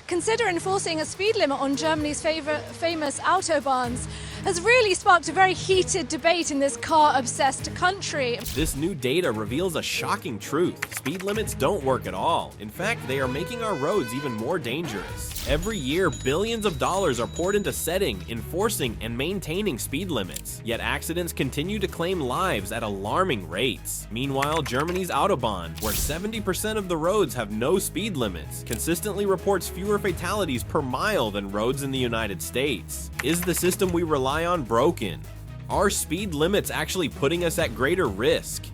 consider enforcing a speed limit on Germany's famous Autobahns has really sparked a very heated debate in this car-obsessed country. This new data reveals a shocking truth. Speed limits don't work at all. In fact, they are making our roads even more dangerous. Every year, billions of dollars are poured into setting, enforcing, and maintaining speed limits. Yet accidents continue to claim lives at alarming rates. Meanwhile, Germany's Autobahn, where 70% of the roads have no speed limits, consistently reports fewer fatalities per mile than roads in the United States. Is the system we rely on broken? Are speed limits actually putting us at greater risk?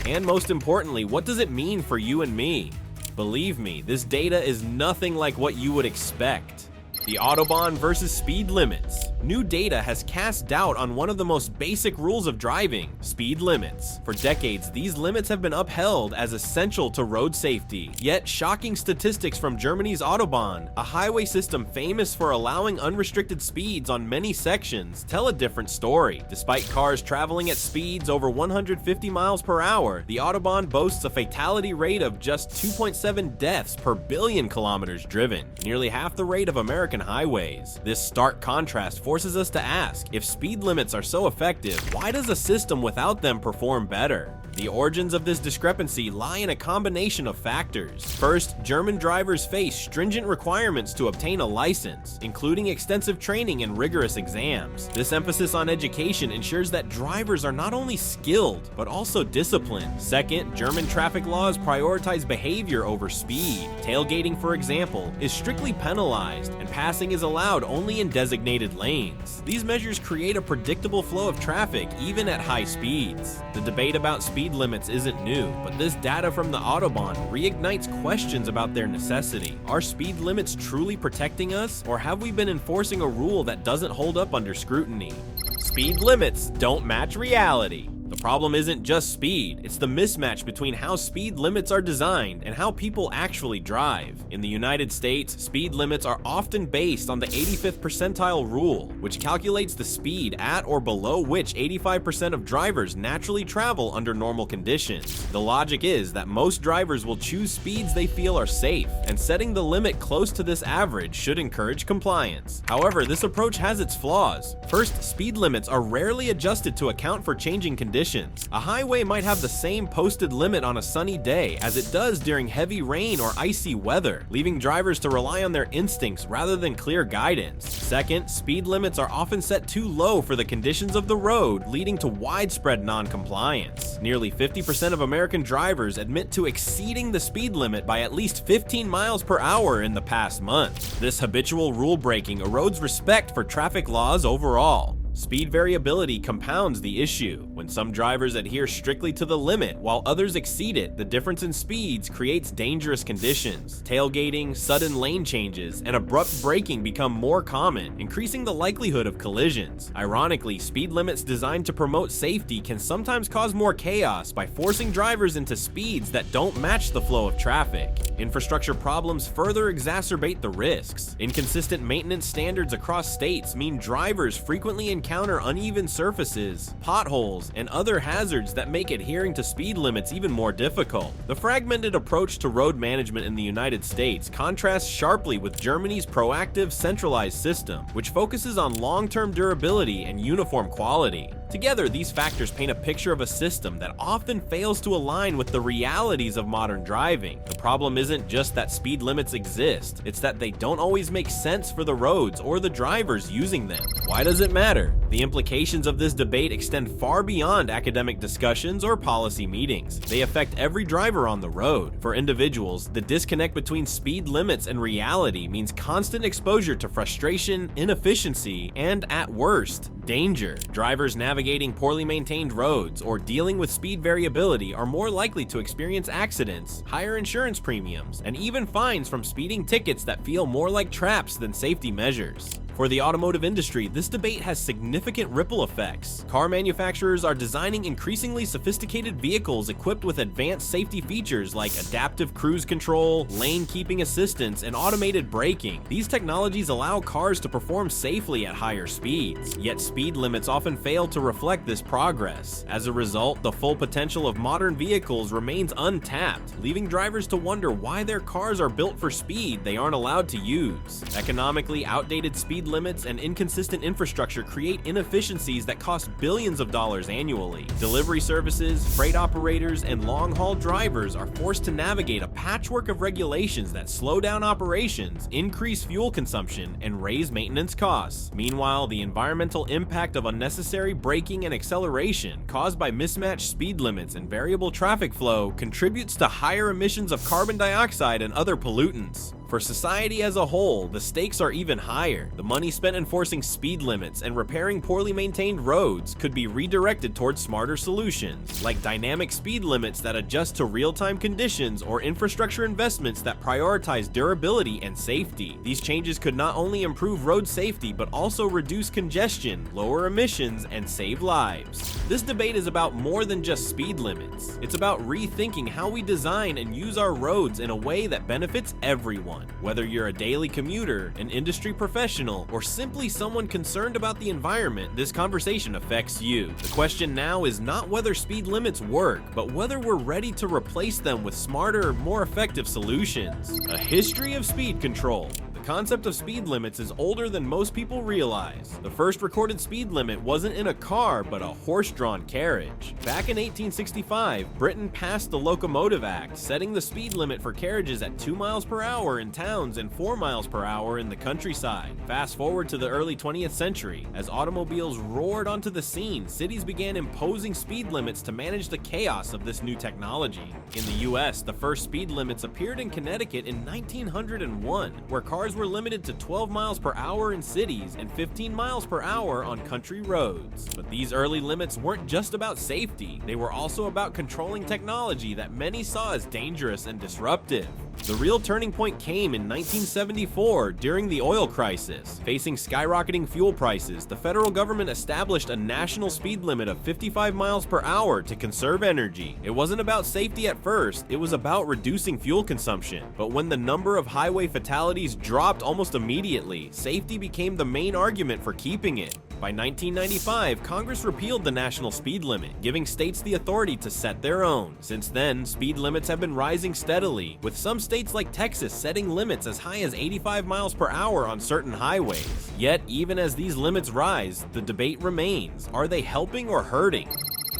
And most importantly, what does it mean for you and me? Believe me, this data is nothing like what you would expect. The Autobahn versus speed limits. New data has cast doubt on one of the most basic rules of driving, speed limits. For decades, these limits have been upheld as essential to road safety. Yet, shocking statistics from Germany's Autobahn, a highway system famous for allowing unrestricted speeds on many sections, tell a different story. Despite cars traveling at speeds over 150 miles per hour, the Autobahn boasts a fatality rate of just 2.7 deaths per billion kilometers driven, nearly half the rate of American highways. This stark contrast forces us to ask, if speed limits are so effective, why does a system without them perform better? The origins of this discrepancy lie in a combination of factors. First, German drivers face stringent requirements to obtain a license, including extensive training and rigorous exams. This emphasis on education ensures that drivers are not only skilled, but also disciplined. Second, German traffic laws prioritize behavior over speed. Tailgating, for example, is strictly penalized, and passing is allowed only in designated lanes. These measures create a predictable flow of traffic even at high speeds. The debate about speed limits isn't new, but this data from the Autobahn reignites questions about their necessity. Are speed limits truly protecting us, or have we been enforcing a rule that doesn't hold up under scrutiny? Speed limits don't match reality. The problem isn't just speed, it's the mismatch between how speed limits are designed and how people actually drive. In the United States, speed limits are often based on the 85th percentile rule, which calculates the speed at or below which 85% of drivers naturally travel under normal conditions. The logic is that most drivers will choose speeds they feel are safe, and setting the limit close to this average should encourage compliance. However, this approach has its flaws. First, speed limits are rarely adjusted to account for changing conditions. A highway might have the same posted limit on a sunny day as it does during heavy rain or icy weather, leaving drivers to rely on their instincts rather than clear guidance. Second, speed limits are often set too low for the conditions of the road, leading to widespread non-compliance. Nearly 50% of American drivers admit to exceeding the speed limit by at least 15 miles per hour in the past month. This habitual rule breaking erodes respect for traffic laws overall. Speed variability compounds the issue. When some drivers adhere strictly to the limit while others exceed it, the difference in speeds creates dangerous conditions. Tailgating, sudden lane changes, and abrupt braking become more common, increasing the likelihood of collisions. Ironically, speed limits designed to promote safety can sometimes cause more chaos by forcing drivers into speeds that don't match the flow of traffic. Infrastructure problems further exacerbate the risks. Inconsistent maintenance standards across states mean drivers frequently encounter uneven surfaces, potholes, and other hazards that make adhering to speed limits even more difficult. The fragmented approach to road management in the United States contrasts sharply with Germany's proactive, centralized system, which focuses on long-term durability and uniform quality. Together, these factors paint a picture of a system that often fails to align with the realities of modern driving. The problem isn't just that speed limits exist, it's that they don't always make sense for the roads or the drivers using them. Why does it matter? The implications of this debate extend far beyond academic discussions or policy meetings. They affect every driver on the road. For individuals, the disconnect between speed limits and reality means constant exposure to frustration, inefficiency, and, at worst, danger. Drivers navigating poorly maintained roads or dealing with speed variability are more likely to experience accidents, higher insurance premiums, and even fines from speeding tickets that feel more like traps than safety measures. For the automotive industry, this debate has significant ripple effects. Car manufacturers are designing increasingly sophisticated vehicles equipped with advanced safety features like adaptive cruise control, lane keeping assistance, and automated braking. These technologies allow cars to perform safely at higher speeds, yet speed limits often fail to reflect this progress. As a result, the full potential of modern vehicles remains untapped, leaving drivers to wonder why their cars are built for speed they aren't allowed to use. Economically, outdated speed limits and inconsistent infrastructure create inefficiencies that cost billions of dollars annually. Delivery services, freight operators, and long-haul drivers are forced to navigate a patchwork of regulations that slow down operations, increase fuel consumption, and raise maintenance costs. Meanwhile, the environmental impact of unnecessary braking and acceleration caused by mismatched speed limits and variable traffic flow contributes to higher emissions of carbon dioxide and other pollutants. For society as a whole, the stakes are even higher. The money spent enforcing speed limits and repairing poorly maintained roads could be redirected towards smarter solutions, like dynamic speed limits that adjust to real-time conditions or infrastructure investments that prioritize durability and safety. These changes could not only improve road safety, but also reduce congestion, lower emissions, and save lives. This debate is about more than just speed limits. It's about rethinking how we design and use our roads in a way that benefits everyone. Whether you're a daily commuter, an industry professional, or simply someone concerned about the environment, this conversation affects you. The question now is not whether speed limits work, but whether we're ready to replace them with smarter, more effective solutions. A history of speed control. The concept of speed limits is older than most people realize. The first recorded speed limit wasn't in a car, but a horse-drawn carriage. Back in 1865, Britain passed the Locomotive Act, setting the speed limit for carriages at 2 miles per hour in towns and 4 miles per hour in the countryside. Fast forward to the early 20th century, as automobiles roared onto the scene, cities began imposing speed limits to manage the chaos of this new technology. In the US, the first speed limits appeared in Connecticut in 1901, where cars were limited to 12 miles per hour in cities and 15 miles per hour on country roads. But these early limits weren't just about safety, they were also about controlling technology that many saw as dangerous and disruptive. The real turning point came in 1974 during the oil crisis. Facing skyrocketing fuel prices, the federal government established a national speed limit of 55 miles per hour to conserve energy. It wasn't about safety at first, it was about reducing fuel consumption. But when the number of highway fatalities dropped almost immediately, safety became the main argument for keeping it. By 1995, Congress repealed the national speed limit, giving states the authority to set their own. Since then, speed limits have been rising steadily, with some states like Texas setting limits as high as 85 miles per hour on certain highways. Yet, even as these limits rise, the debate remains. Are they helping or hurting?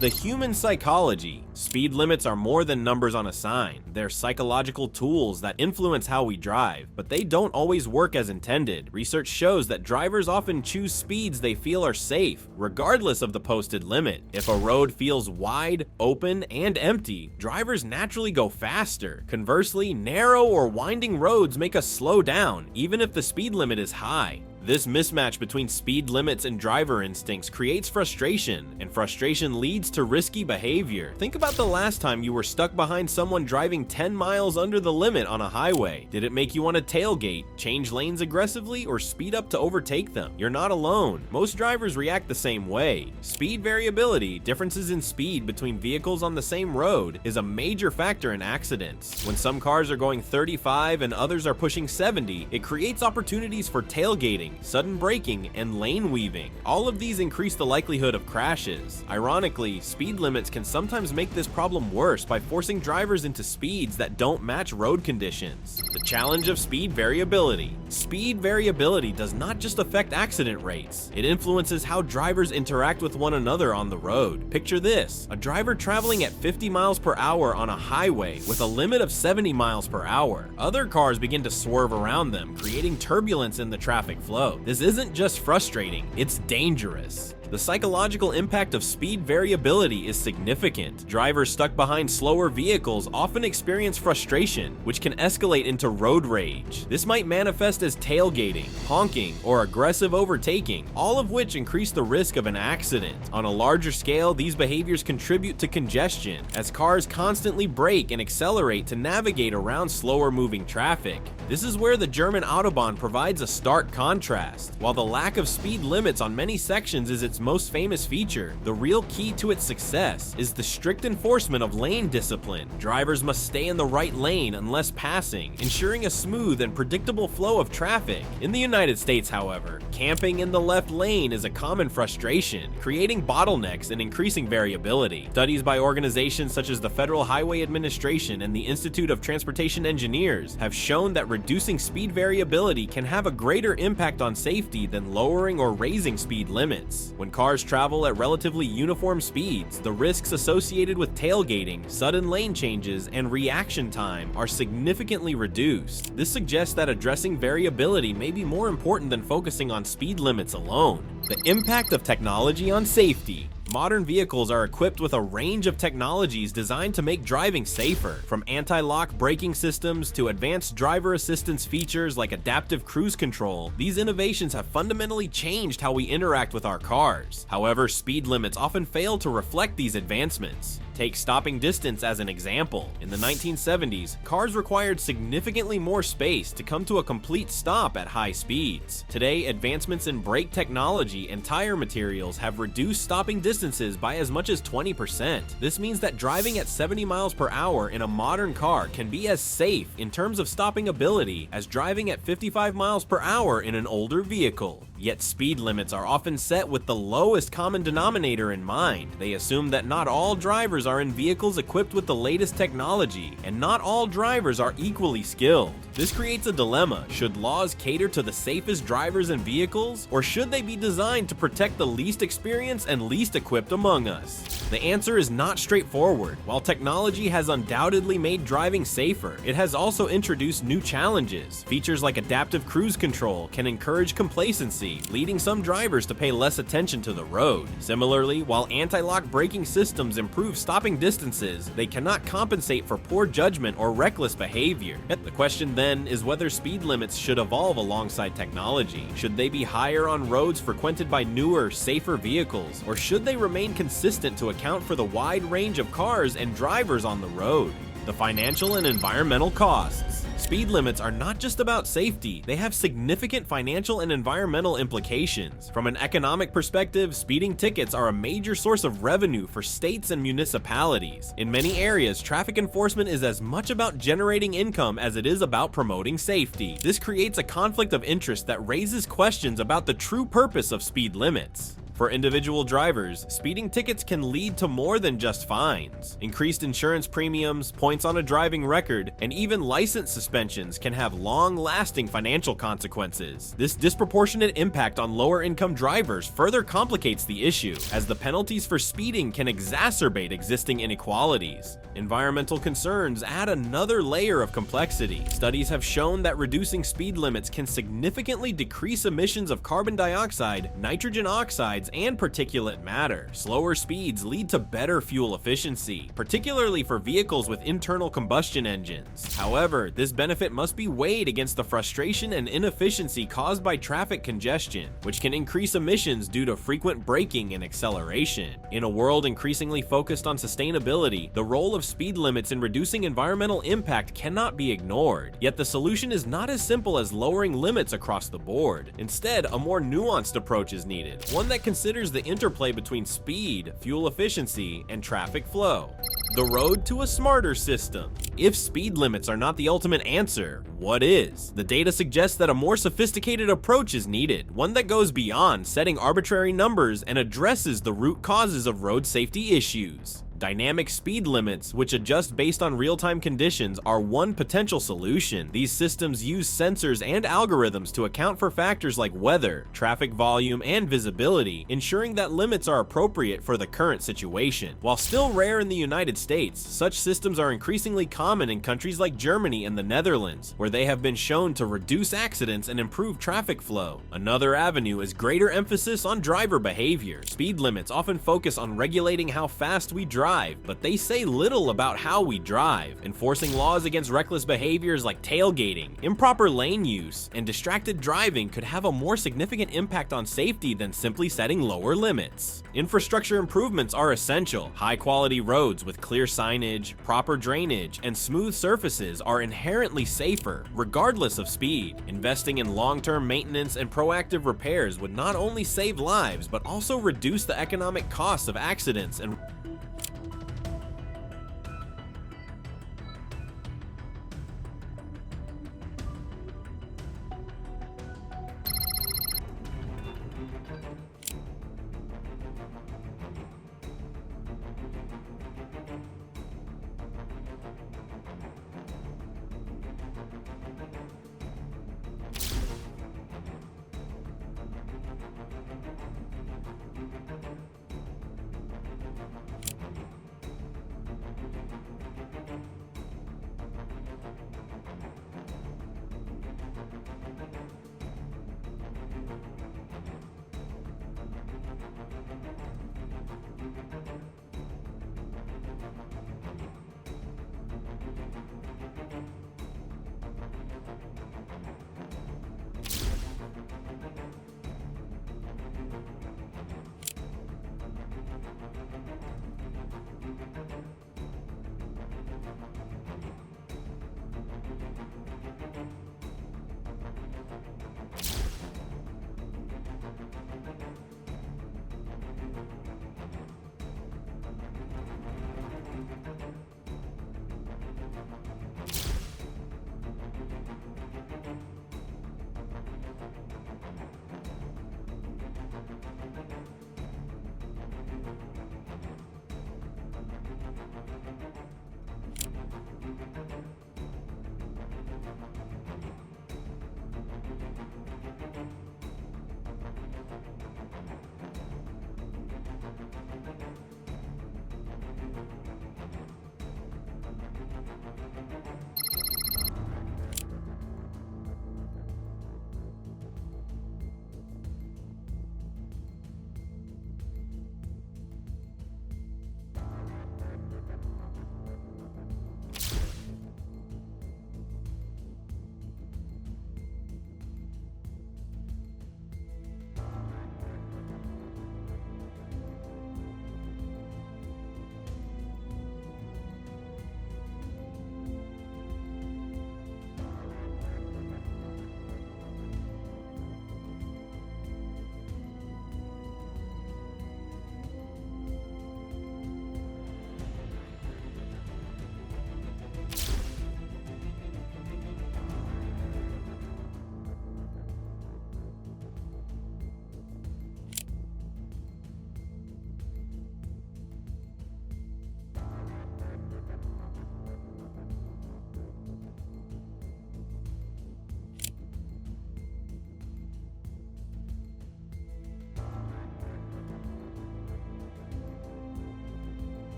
The human psychology. Speed limits are more than numbers on a sign. They're psychological tools that influence how we drive, but they don't always work as intended. Research shows that drivers often choose speeds they feel are safe, regardless of the posted limit. If a road feels wide, open, and empty, drivers naturally go faster. Conversely, narrow or winding roads make us slow down, even if the speed limit is high. This mismatch between speed limits and driver instincts creates frustration, and frustration leads to risky behavior. Think about the last time you were stuck behind someone driving 10 miles under the limit on a highway. Did it make you want to tailgate, change lanes aggressively, or speed up to overtake them? You're not alone. Most drivers react the same way. Speed variability, differences in speed between vehicles on the same road, is a major factor in accidents. When some cars are going 35 and others are pushing 70, it creates opportunities for tailgating, sudden braking, and lane weaving. All of these increase the likelihood of crashes. Ironically, speed limits can sometimes make this problem worse by forcing drivers into speeds that don't match road conditions. The challenge of speed variability. Speed variability does not just affect accident rates, it influences how drivers interact with one another on the road. Picture this: a driver traveling at 50 miles per hour on a highway with a limit of 70 miles per hour. Other cars begin to swerve around them, creating turbulence in the traffic flow. This isn't just frustrating, it's dangerous. The psychological impact of speed variability is significant. Drivers stuck behind slower vehicles often experience frustration, which can escalate into road rage. This might manifest as tailgating, honking, or aggressive overtaking, all of which increase the risk of an accident. On a larger scale, these behaviors contribute to congestion, as cars constantly brake and accelerate to navigate around slower moving traffic. This is where the German Autobahn provides a stark contrast. While the lack of speed limits on many sections is its most famous feature, the real key to its success is the strict enforcement of lane discipline. Drivers must stay in the right lane unless passing, ensuring a smooth and predictable flow of traffic. In the United States, however, camping in the left lane is a common frustration, creating bottlenecks and increasing variability. Studies by organizations such as the Federal Highway Administration and the Institute of Transportation Engineers have shown that reducing speed variability can have a greater impact on safety than lowering or raising speed limits. When cars travel at relatively uniform speeds, the risks associated with tailgating, sudden lane changes, and reaction time are significantly reduced. This suggests that addressing variability may be more important than focusing on speed limits alone. The impact of technology on safety. Modern vehicles are equipped with a range of technologies designed to make driving safer. From anti-lock braking systems to advanced driver assistance features like adaptive cruise control, these innovations have fundamentally changed how we interact with our cars. However, speed limits often fail to reflect these advancements. Take stopping distance as an example. In the 1970s, cars required significantly more space to come to a complete stop at high speeds. Today, advancements in brake technology and tire materials have reduced stopping distances by as much as 20%. This means that driving at 70 miles per hour in a modern car can be as safe in terms of stopping ability as driving at 55 miles per hour in an older vehicle. Yet speed limits are often set with the lowest common denominator in mind. They assume that not all drivers are in vehicles equipped with the latest technology, and not all drivers are equally skilled. This creates a dilemma. Should laws cater to the safest drivers and vehicles, or should they be designed to protect the least experienced and least equipped among us? The answer is not straightforward. While technology has undoubtedly made driving safer, it has also introduced new challenges. Features like adaptive cruise control can encourage complacency, leading some drivers to pay less attention to the road. Similarly, while anti-lock braking systems improve stopping distances, they cannot compensate for poor judgment or reckless behavior. The question then is whether speed limits should evolve alongside technology. Should they be higher on roads frequented by newer, safer vehicles, or should they remain consistent to account for the wide range of cars and drivers on the road? The financial and environmental costs. Speed limits are not just about safety, they have significant financial and environmental implications. From an economic perspective, speeding tickets are a major source of revenue for states and municipalities. In many areas, traffic enforcement is as much about generating income as it is about promoting safety. This creates a conflict of interest that raises questions about the true purpose of speed limits. For individual drivers, speeding tickets can lead to more than just fines. Increased insurance premiums, points on a driving record, and even license suspensions can have long-lasting financial consequences. This disproportionate impact on lower-income drivers further complicates the issue, as the penalties for speeding can exacerbate existing inequalities. Environmental concerns add another layer of complexity. Studies have shown that reducing speed limits can significantly decrease emissions of carbon dioxide, nitrogen oxides, and particulate matter. Slower speeds lead to better fuel efficiency, particularly for vehicles with internal combustion engines. However, this benefit must be weighed against the frustration and inefficiency caused by traffic congestion, which can increase emissions due to frequent braking and acceleration. In a world increasingly focused on sustainability, the role of speed limits in reducing environmental impact cannot be ignored. Yet the solution is not as simple as lowering limits across the board. Instead, a more nuanced approach is needed, one that considers the interplay between speed, fuel efficiency, and traffic flow. The road to a smarter system. If speed limits are not the ultimate answer, what is? The data suggests that a more sophisticated approach is needed, one that goes beyond setting arbitrary numbers and addresses the root causes of road safety issues. Dynamic speed limits, which adjust based on real-time conditions, are one potential solution. These systems use sensors and algorithms to account for factors like weather, traffic volume, and visibility, ensuring that limits are appropriate for the current situation. While still rare in the United States, such systems are increasingly common in countries like Germany and the Netherlands, where they have been shown to reduce accidents and improve traffic flow. Another avenue is greater emphasis on driver behavior. Speed limits often focus on regulating how fast we drive, but they say little about how we drive. Enforcing laws against reckless behaviors like tailgating, improper lane use, and distracted driving could have a more significant impact on safety than simply setting lower limits. Infrastructure improvements are essential. High-quality roads with clear signage, proper drainage, and smooth surfaces are inherently safer, regardless of speed. Investing in long-term maintenance and proactive repairs would not only save lives, but also reduce the economic costs of accidents and